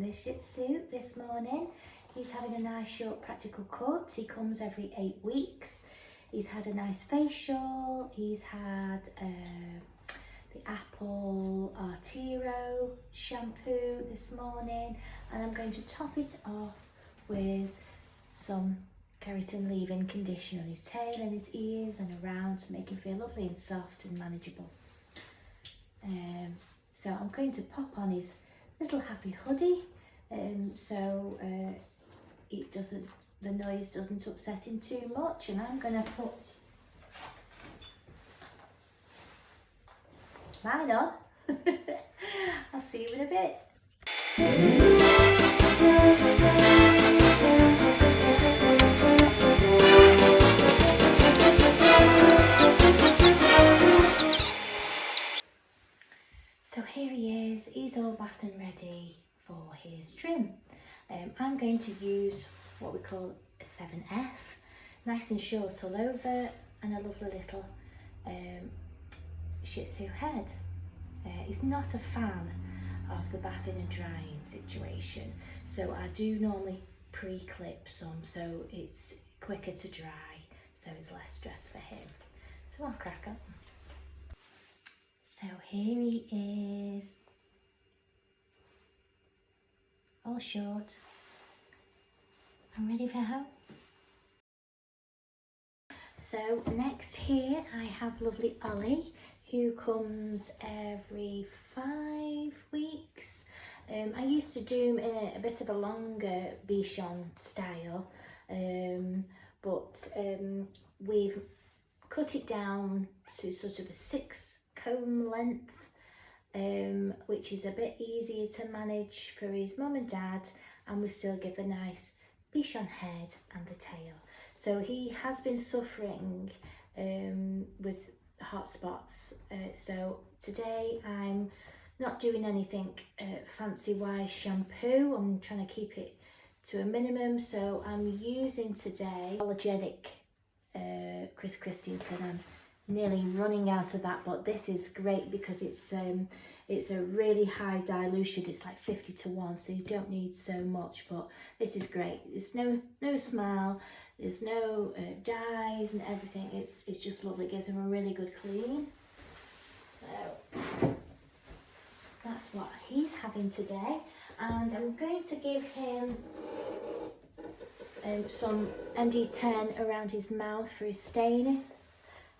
the Shihtzu this morning. He's having a nice short practical cut. He comes every 8 weeks. He's had a nice facial. He's had the Apple Artero shampoo this morning, and I'm going to top it off with some keratin leave-in conditioner on his tail and his ears and around to make him feel lovely and soft and manageable. So I'm going to pop on his little happy hoodie so the noise doesn't upset him too much, and I'm going to put mine on. I'll see you in a bit. So here he is, he's all bathed and ready for his trim. I'm going to use what we call a 7F, nice and short all over, and a lovely little Shihtzu head. He's not a fan of the bathing and drying situation, so I do normally pre-clip some so it's quicker to dry, so it's less stress for him. So I'll crack on. So here he is, all short. I'm ready for home. So next here I have lovely Ollie, who comes every 5 weeks. I used to do him in a bit of a longer Bichon style, but we've cut it down to sort of a 6 comb length, which is a bit easier to manage for his mum and dad, and we still give the nice Bichon head and the tail. So he has been suffering with hot spots, so today I'm not doing anything fancy wise shampoo. I'm trying to keep it to a minimum, so I'm using today allergenic Chris Christensen. I'm nearly running out of that, but this is great because it's a really high dilution. It's like 50:1, so you don't need so much, but this is great. There's no smell, there's no dyes and everything. It's just lovely. It gives him a really good clean. So that's what he's having today, and I'm going to give him some MD10 around his mouth for his staining.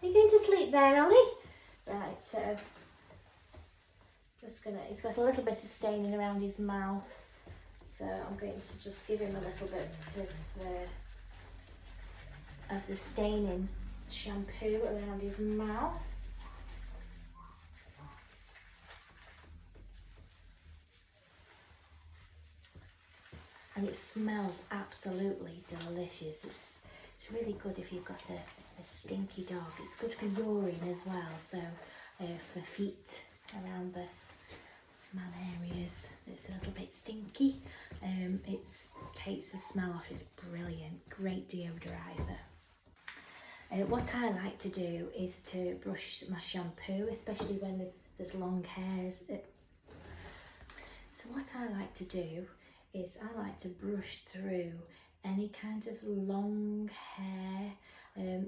Are you going to sleep there, Ollie? Right, so he's got a little bit of staining around his mouth, so I'm going to just give him a little bit of the staining shampoo around his mouth. And it smells absolutely delicious. It's really good if you've got a stinky dog. It's good for urine as well, so for feet around the man areas it's a little bit stinky, it takes the smell off. It's brilliant, great deodorizer. What I like to do is to brush my shampoo, especially when there's long hairs. So what I like to do is I like to brush through any kind of long hair.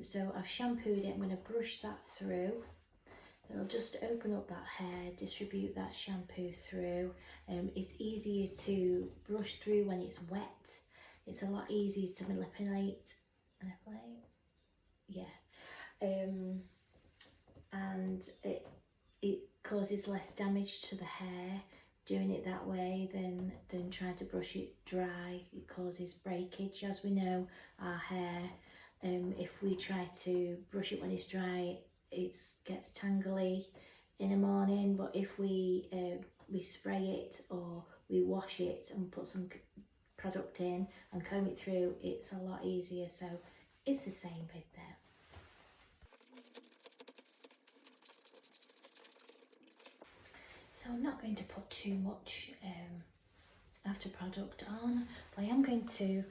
So I've shampooed it, I'm going to brush that through. It'll just open up that hair, distribute that shampoo through. It's easier to brush through when it's wet. It's a lot easier to manipulate. Yeah. And it causes less damage to the hair doing it that way than trying to brush it dry. It causes breakage. As we know, our hair, if we try to brush it when it's dry, it gets tangly in the morning, but if we spray it or we wash it and put some product in and comb it through, it's a lot easier. So it's the same bit there. So I'm not going to put too much after product on, but I am going to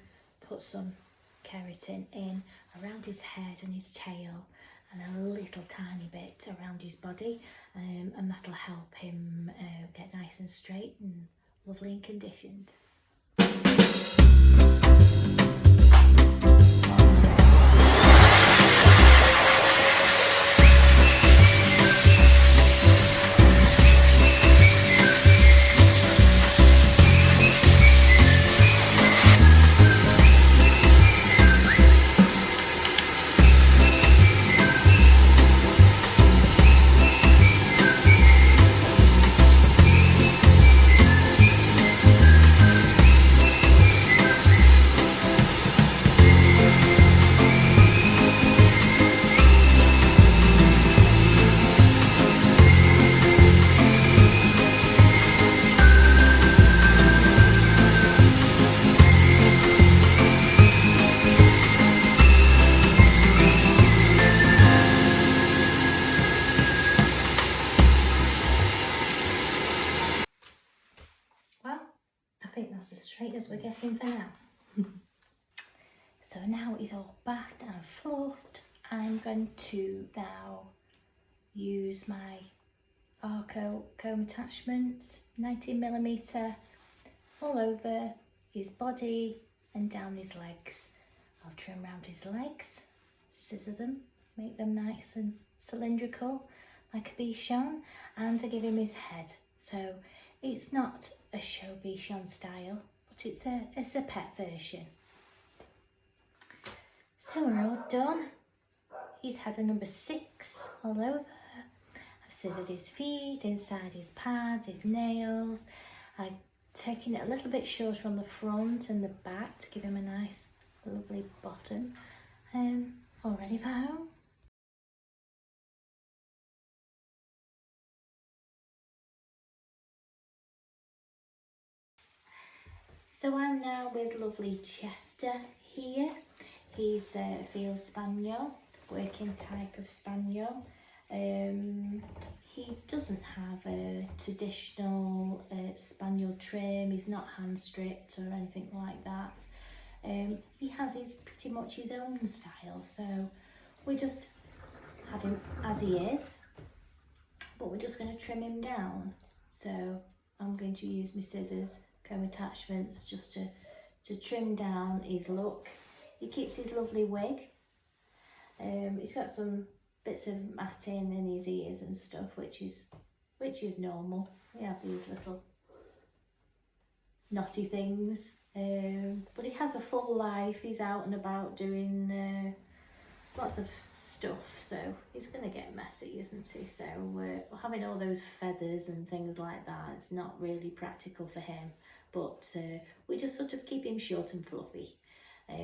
put some keratin in around his head and his tail, and a little tiny bit around his body, and that'll help him get nice and straight and lovely and conditioned. Well, I think that's as straight as we're getting for now. So now it's all bathed and fluffed. I'm going to now use my Arco comb attachment, 19mm, all over his body and down his legs. I'll trim around his legs, scissor them, make them nice and cylindrical like a Bichon, and to give him his head. So it's not a show Bichon style, but it's a pet version. So we're all done. He's had a number 6 all over. I've scissored his feet, inside his pads, his nails. I've taken it a little bit shorter on the front and the back to give him a nice, lovely bottom. All ready for home. So I'm now with lovely Chester here. He's a field spaniel, working type of spaniel. He doesn't have a traditional spaniel trim. He's not hand stripped or anything like that. He has pretty much his own style, so we just have him as he is, but we're just going to trim him down. So I'm going to use my scissors, comb attachments, just to trim down his look. He keeps his lovely wig. He's got some bits of matting in his ears and stuff, which is normal. We have these little knotty things, but he has a full life. He's out and about doing lots of stuff, so he's going to get messy, isn't he? So having all those feathers and things like that, it's not really practical for him, but we just sort of keep him short and fluffy,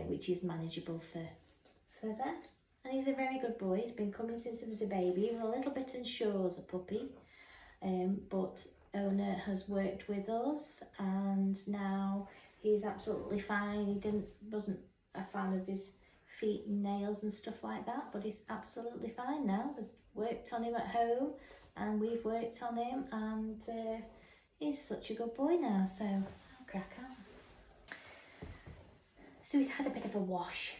which is manageable for that. And he's a very good boy. He's been coming since he was a baby. He was a little bit unsure as a puppy, but owner has worked with us, and now he's absolutely fine. He wasn't a fan of his feet and nails and stuff like that, but he's absolutely fine now. We've worked on him at home, and we've worked on him, and he's such a good boy now, so I'll crack on. So he's had a bit of a wash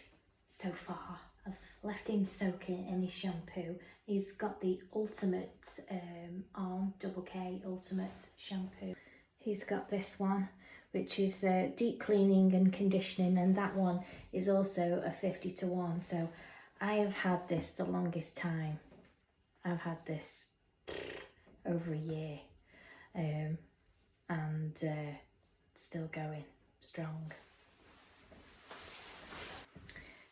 so far. I've left him soaking in his shampoo. He's got the ultimate Arm Double K Ultimate shampoo. He's got this one, which is deep cleaning and conditioning, and that one is also a 50-to-1. So I have had this the longest time. I've had this over a year, and still going strong.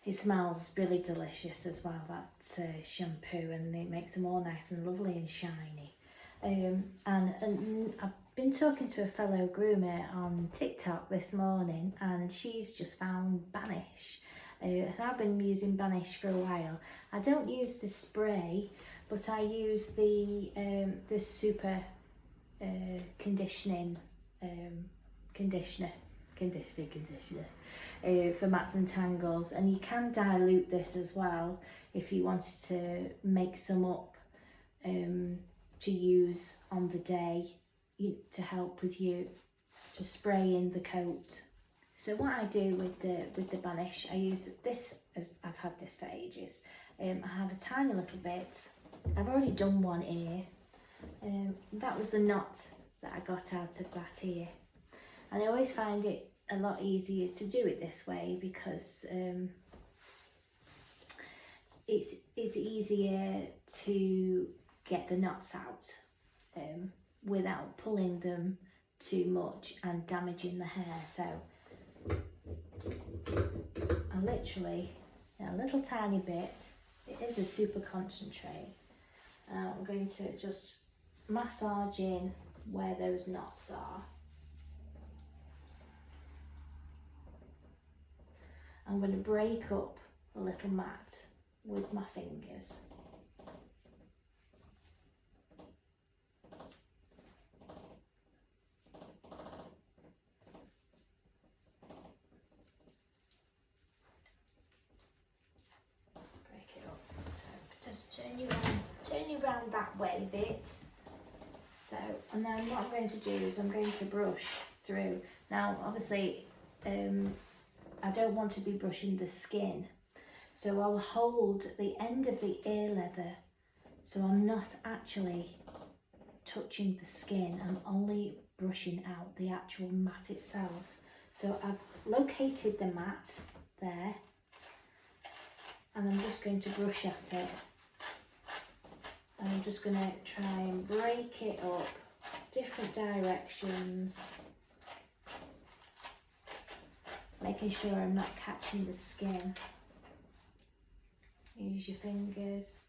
It smells really delicious as well, that shampoo, and it makes them all nice and lovely and shiny. And I've been talking to a fellow groomer on TikTok this morning, and she's just found Banish. I've been using Banish for a while. I don't use the spray, but I use the super conditioning conditioner for mats and tangles, and you can dilute this as well if you wanted to make some up to use on the day to help with you to spray in the coat. So what I do with the Banish, I use this. I've had this for ages. I have a tiny little bit. I've already done one ear. That was the knot that I got out of that ear. And I always find it a lot easier to do it this way because it's easier to get the knots out without pulling them too much and damaging the hair. So I literally, a little tiny bit, it is a super concentrate. I'm going to just massage in where those knots are. I'm going to break up a little mat with my fingers. Break it up. So just turn you around that way a bit. So, and then what I'm going to do is I'm going to brush through. Now, obviously, I don't want to be brushing the skin, so I'll hold the end of the ear leather so I'm not actually touching the skin, I'm only brushing out the actual mat itself. So I've located the mat there and I'm just going to brush at it, and I'm just going to try and break it up different directions, making sure I'm not catching the skin. Use your fingers.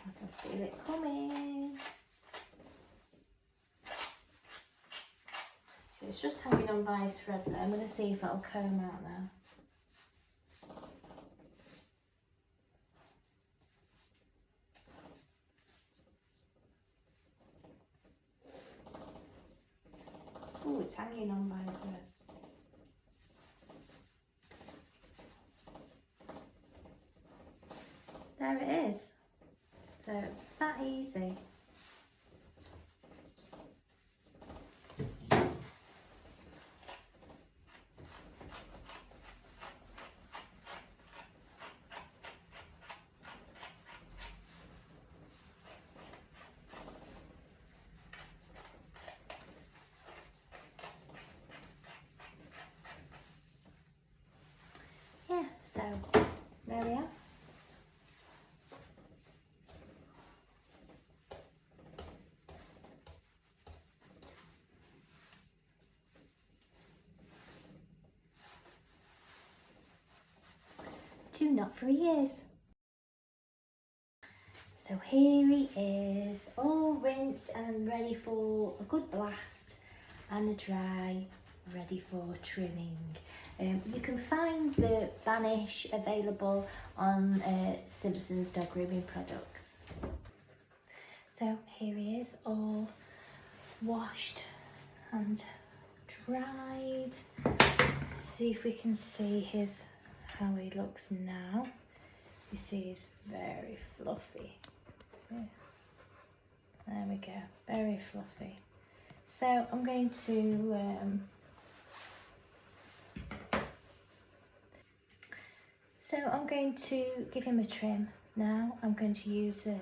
I can feel it coming. So it's just hanging on by a thread there. I'm going to see if it'll comb out now. Oh, it's hanging on by a thread. There it is. So it's that easy. Yeah, so there we are. Two knot-free ears. So here he is, all rinsed and ready for a good blast and a dry, ready for trimming. You can find the Banish available on Simpson's dog grooming products. So here he is, all washed and dried. See if we can see how he looks now. You see he's very fluffy. So, there we go, very fluffy. So I'm going to give him a trim now. I'm going to use a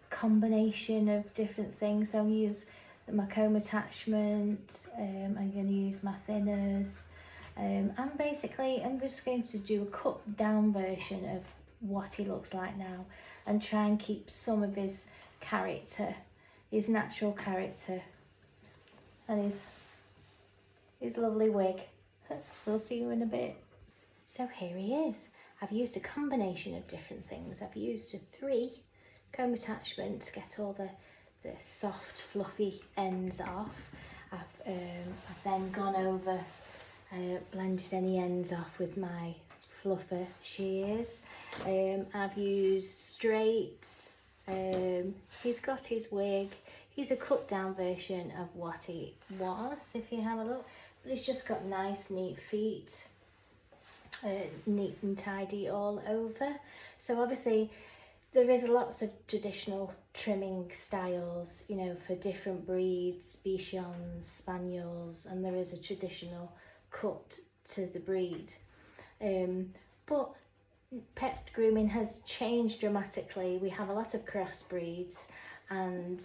combination of different things. I'll use my comb attachment, I'm going to use my thinners, and basically I'm just going to do a cut down version of what he looks like now and try and keep some of his character, his natural character, and his lovely wig. We'll see you in a bit. So here he is. I've used a combination of different things. I've used 3 comb attachments to get all the soft fluffy ends off. I've then gone over, blended any ends off with my fluffer shears. I've used straights. He's got his wig. He's a cut down version of what he was, if you have a look, but he's just got nice neat feet, neat and tidy all over. So obviously there is lots of traditional trimming styles, you know, for different breeds, Bichons, spaniels, and there is a traditional cut to the breed. But pet grooming has changed dramatically. We have a lot of crossbreeds, and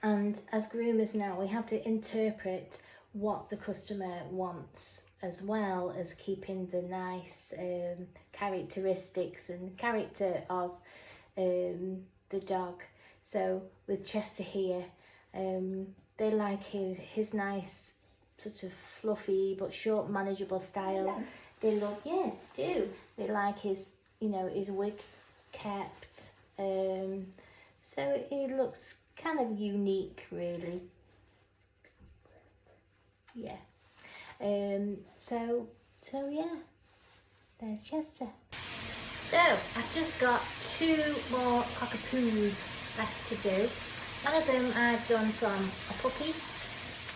as groomers now we have to interpret what the customer wants, as well as keeping the nice characteristics and character of the dog. So with Chester here, they like his nice sort of fluffy but short manageable style. They love, yes, do. They like his, you know, his wig kept. So it looks kind of unique, really. Yeah. So yeah, there's Chester. So I've just got 2 more Cockerpoos left to do. One of them I've done from a puppy,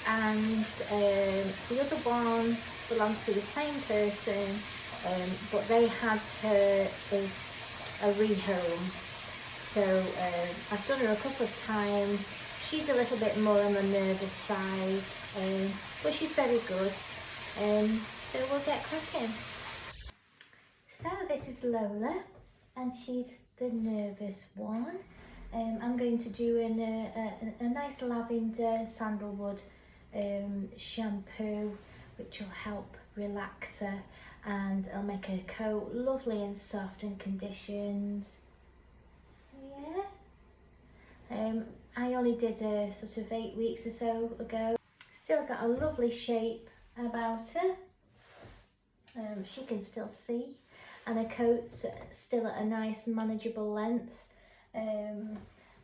and the other one belongs to the same person, but they had her as a rehome. So I've done her a couple of times. She's a little bit more on the nervous side, but she's very good. So we'll get cracking. So this is Lola, and she's the nervous one. I'm going to do a nice lavender sandalwood shampoo, which will help relax her, and it'll make her coat lovely and soft and conditioned. Yeah. I only did her sort of 8 weeks or so ago. Still got a lovely shape about her. She can still see, and her coat's still at a nice manageable length. And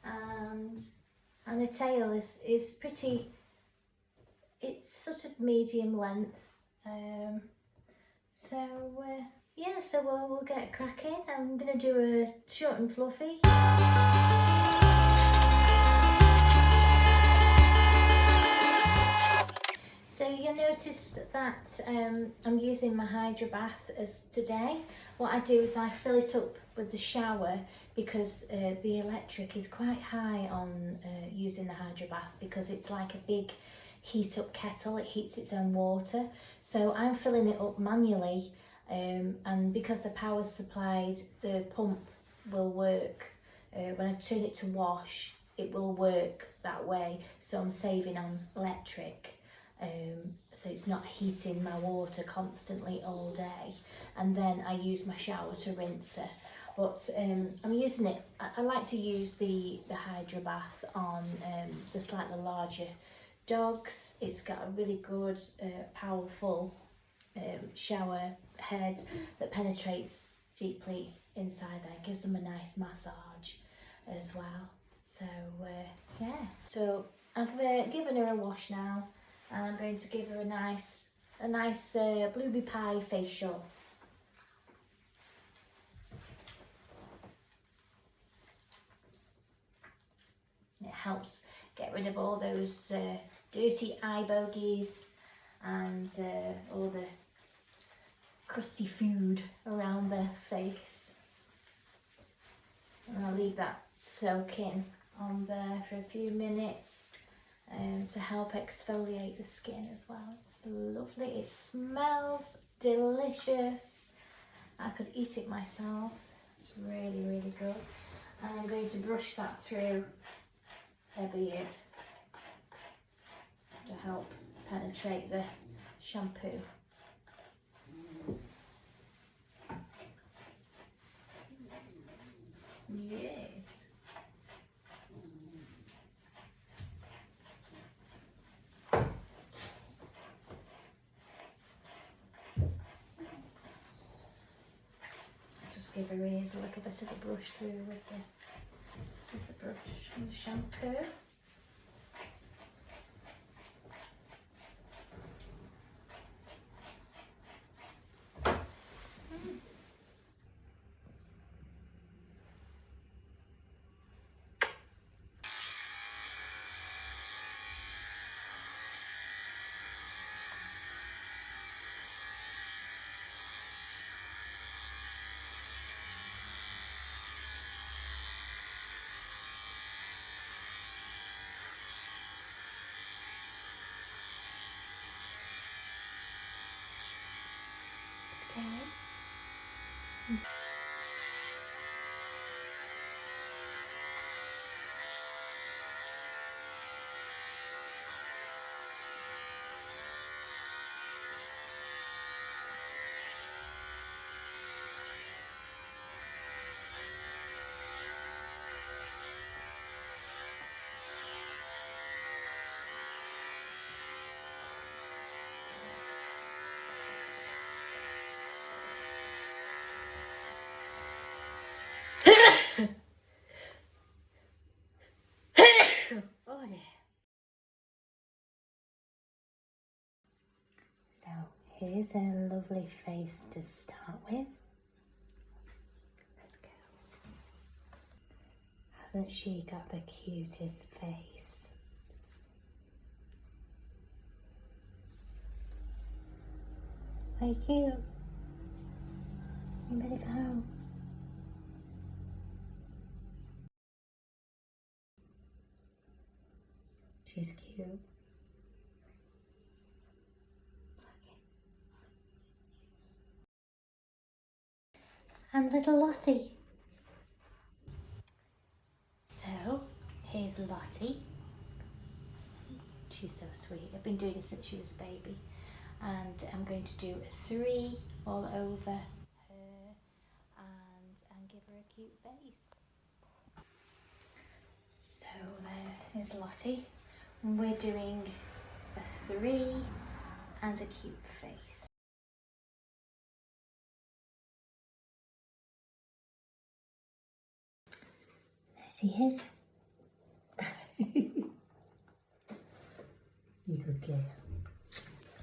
the tail is pretty, it's sort of medium length. Yeah, so we'll get cracking. I'm going to do a short and fluffy. So you'll notice that I'm using my Hydro Bath as today. What I do is I fill it up with the shower, because the electric is quite high on using the Hydro Bath, because it's like a big heat up kettle. It heats its own water. So I'm filling it up manually, and because the power's supplied, the pump will work. When I turn it to wash, it will work that way. So I'm saving on electric. So it's not heating my water constantly all day, and then I use my shower to rinse her. But I'm using it, I like to use the Hydro Bath on the slightly larger dogs. It's got a really good powerful shower head that penetrates deeply inside there, gives them a nice massage as well. So yeah, so I've given her a wash now, and I'm going to give her a nice blueberry pie facial. It helps get rid of all those dirty eye bogies and all the crusty food around their face. And I'll leave that soaking on there for a few minutes to help exfoliate the skin as well. It's lovely. It smells delicious. I could eat it myself. It's really, really good. And I'm going to brush that through her beard to help penetrate the shampoo. Yes. Just give her ears a little bit of a brush through with the brush and the shampoo. boy. So here's a lovely face to start with. Let's go. Hasn't she got the cutest face? Are you cute? You better go. She's cute. Okay. And little Lottie. So, here's Lottie. She's so sweet. I've been doing it since she was a baby. And I'm going to do 3 all over her and give her a cute face. So there's Lottie. We're doing a 3 and a cute face. There she is. You good girl.